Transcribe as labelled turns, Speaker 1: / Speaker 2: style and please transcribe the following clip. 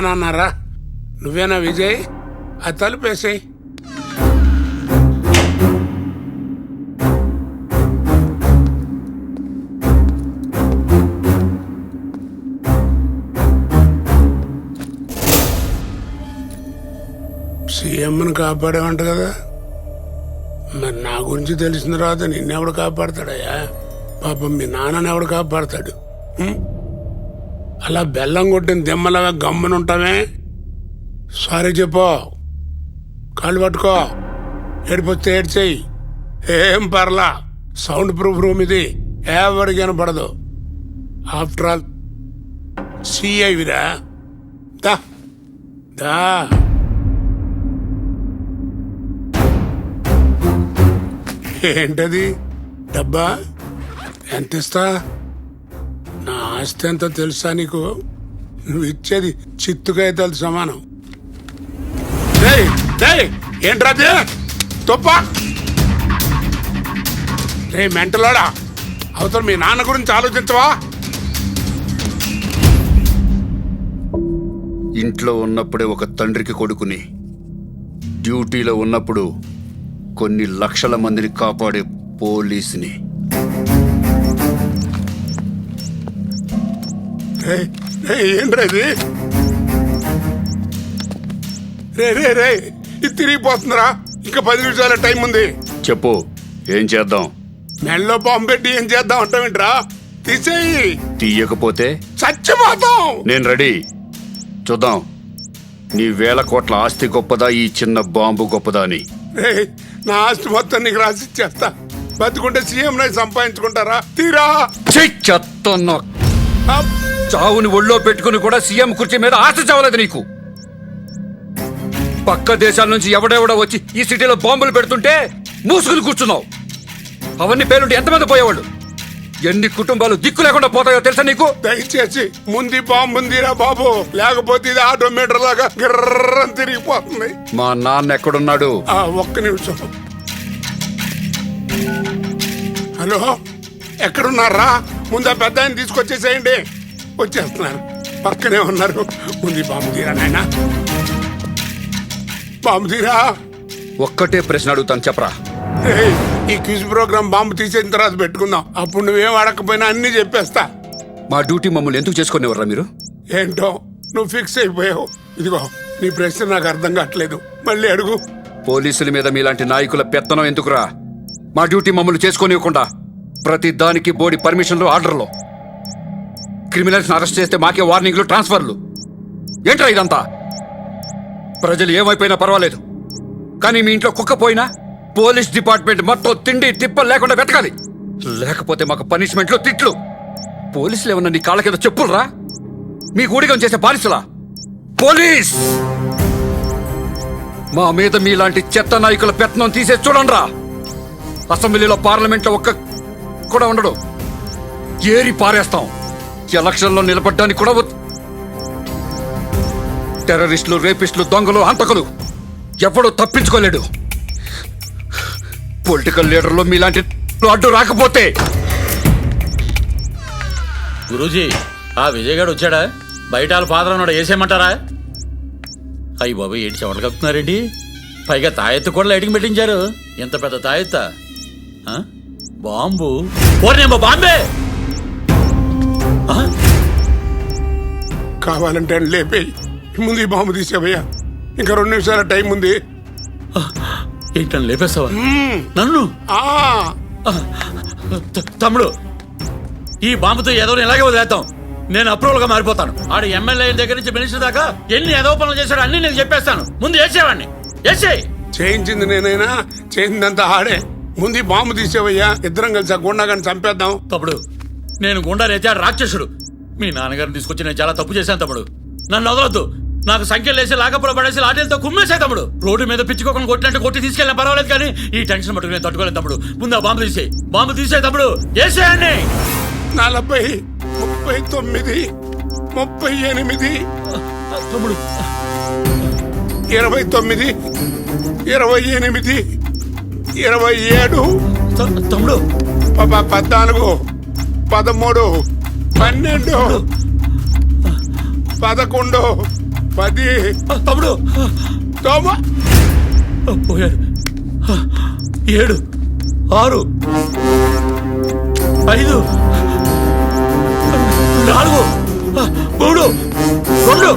Speaker 1: రానన్నారా? నువ్వేనా విజయ్? ఆ తలుపేసేయ్. సీఎంను కాపాడేవంట కదా, మరి నా గురించి తెలిసిన తర్వాత నిన్నెవడు కాపాడతాడయ్యా? పాపం మీ నాన్నని ఎవడు కాపాడతాడు? అలా బెల్లం కొట్టిన దిమ్మలాగా గమ్మునుంటామే. సారీ చెప్పు, కాళ్ళు పట్టుకో, ఏడిపోతే ఏడ్చేయి, ఏం పర్లా. సౌండ్ ప్రూఫ్ రూమ్ ఇది, ఎవరికి వినపడదు. ఆఫ్టర్ ఆల్ సిఐవిరా. దా దా. ఏంటది? డబ్బా? ఎంత ఇస్తా? నా ఆస్తి ఎంతో తెలుసా నీకు? నువ్వు ఇచ్చేది చిత్తుకాయతలు సమానం. ఏంట్రాది తొప్ప? రే మెంటలోడా, అవతల మీ నాన్న గురించి ఆలోచించవా?
Speaker 2: ఇంట్లో ఉన్నప్పుడే ఒక తండ్రికి కొడుకుని, డ్యూటీలో ఉన్నప్పుడు కొన్ని లక్షల మందిని కాపాడే పోలీసుని.
Speaker 1: ఏంట్రది? రే ఇది తిరిగిపోతుందిరా. ఇంకా 10 నిమిషాల టైం ఉంది.
Speaker 2: చెప్పు, ఏం చేద్దాం?
Speaker 1: మెళ్ళలో బాంబు పెట్టి ఏం చేద్దాం అంటావేంట్రా? తీసేయి.
Speaker 2: తీయకపోతే
Speaker 1: చచ్చిపోతాం.
Speaker 2: నేను రెడీ. చూద్దాం, నీ 1000 కోట్ల ఆస్తి గొప్పదా, ఈ చిన్న బాంబు గొప్పదా అని.
Speaker 1: నా ఆస్తి మొత్తం నీకు రాసిచ్చేస్తా. బతుకుంటే సీఎం నై సంపాదించుకుంటారా? తీరా.
Speaker 2: చావుని ఒళ్ళో పెట్టుకుని కూడా సీఎం కుర్చీ మీద ఆశ చావలేదు నీకు. పక్క దేశాల నుంచి ఎవడెవడో వచ్చి ఈ సిటీలో బాంబులు పెడుతుంటే మూసుకుని కూర్చున్నావు. అవన్నీ పేలుంటే ఎంతమంది పోయేవాళ్ళు? ఎన్ని కుటుంబాలు దిక్కు లేకుండా పోతాయో తెలుసా నీకు?
Speaker 1: దయచేసి ముందు బాంబు ఉందిరా బాబు, లేకపోతే ఇది ఆటోమీటర్ లాగా గిర్రని తిరిగిపోతుంది.
Speaker 2: మా నాన్న ఎక్కడున్నాడు?
Speaker 1: ఒక్క నిమిషం. హలో, ఎక్కడున్నారా? ముందు పెద్ద ఆయన తీసుకొచ్చేసేయండి. వచ్చేస్తున్నారు, పక్కనే ఉన్నారు. ముందు బాంబు తీరా నాయనా, బాంబు తీరా.
Speaker 2: ఒక్కటే ప్రశ్న అడుగుతాను, చెప్పరా.
Speaker 1: ఈ క్విజ్ ప్రోగ్రామ్ బాంబు తీసేసిన తర్వాత పెట్టుకుందాం. అప్పుడు నువ్వేం అడగకపోయినా అన్ని చెప్పేస్తా.
Speaker 2: మా డ్యూటీ మమ్మల్ని ఎందుకు చేసుకునేవర్రా మీరు?
Speaker 1: ఏంటో నువ్వు ఫిక్స్ అయిపోయావు. ఇదిగో నీ ప్రశ్న నాకు అర్థం కావట్లేదు, మళ్ళీ అడుగు.
Speaker 2: పోలీసుల మీద మీలాంటి నాయకుల పెత్తనం ఎందుకురా? మా డ్యూటీ మమ్మల్ని చేసుకోనివ్వకుండా ప్రతి దానికి బోర్డు పర్మిషన్లు, ఆర్డర్లు. క్రిమినల్స్ అరెస్ట్ చేస్తే మాకే వార్నింగ్లు, ట్రాన్స్ఫర్లు. ఏంట్రా ఇదంతా? ప్రజలు ఏమైపోయినా పర్వాలేదు, కానీ మీ ఇంట్లో కుక్క పోయినా పోలీస్ డిపార్ట్మెంట్ మొత్తం తిండి తిప్పలు లేకుండా వెతకాలి. లేకపోతే మాకు పనిష్మెంట్లు, తిట్లు. పోలీసులు ఏమన్నా నీ కాళ్ళ కింద చెప్పులరా? మీ ఊడిగం చేసే బానిసలా? పోలీస్ మా మీద మీలాంటి చెత్త నాయకుల పెత్తనం తీసే చూడండిరా. అసెంబ్లీలో, పార్లమెంట్లో ఒక్క కూడా ఉండడు. ఏరి పారేస్తాం. ఎలక్షన్లో నిలబడ్డానికి కూడా టెర్రరిస్టులు, రేపిస్టులు, దొంగలు, హంతకులు ఎవడూ తప్పించుకోలేడు. పొలిటికల్ లీడర్లు మీలాంటి అడ్డు రాకపోతే.
Speaker 3: గురూజీ, ఆ విజయ్ గారు వచ్చాడా? బయట వాళ్ళ ఫాదర్ ఉన్నాడు, వేసేయమంటారా? అయ్యి బాబు, ఏంటి చెమటలు కప్పుతున్నారండి? పైగా తాయెత్తు కూడా లైటింగ్ పెట్టించారు. ఎంత పెద్ద తాయెత్త! బాంబు ఓర్నేమో బాంబే.
Speaker 1: కావాలంటే లేపేయి. ముందు ఈ బాంబు తీసేవయ్యా, ఇంకా 2 నిమిషాల టైం ఉంది.
Speaker 3: ఏంటని లేపేస్తావా నన్ను? తమ్ముడు, ఈ బాంబుతో ఏదో ఇలాగే వదిలేద్దాం. నేను అప్రూవల్ గా మారిపోతాను. ఆడు ఎమ్మెల్యే దగ్గర నుంచి మినిస్టర్ దాకా ఎన్ని ఏదో పనులు చేశాడు అన్ని నేను చెప్పేస్తాను. ముందు వేసేవాడిని. వేసేయి.
Speaker 1: చేయించింది నేనైనా, చేయిందంతా ఆడే. ముందు ఈ బాంబు తీసేవయ్యా, ఇద్దరం కలిసి ఆ గుండాగాని చంపేద్దాం.
Speaker 3: తమ్ముడు, నేను గుండారైతే రాక్షసుడు. మీ నాన్నగారిని తీసుకొచ్చి నేను చాలా తప్పు చేశాను తమ్ముడు. నన్ను వదలొద్దు. నాకు సంఖ్యలు వేసి లాకపులో పడేసి లాఠీలతో కుమ్మేసాయి తమ్ముడు. రోడ్డు మీద పిచ్చుకోకుండా కొట్టినట్టు కొట్టి తీసుకెళ్ళినా పర్వాలేదు, కానీ ఈ టెన్షన్ మటుకు నేను తట్టుకోలేదు తమ్ముడు. ముందు ఆ బాంబు తీసేయి. బాంబు తీసేయి తమ్ముడు, వేసేయండి.
Speaker 1: 40, 39, 38
Speaker 3: తమ్ముడు,
Speaker 1: 29, 28, 27
Speaker 3: తమ్ముడు,
Speaker 1: 14, 13, 12, 11, 10
Speaker 3: తమ్ముడు
Speaker 1: తోమ
Speaker 3: పోయాడు 7 6 5 4 3 2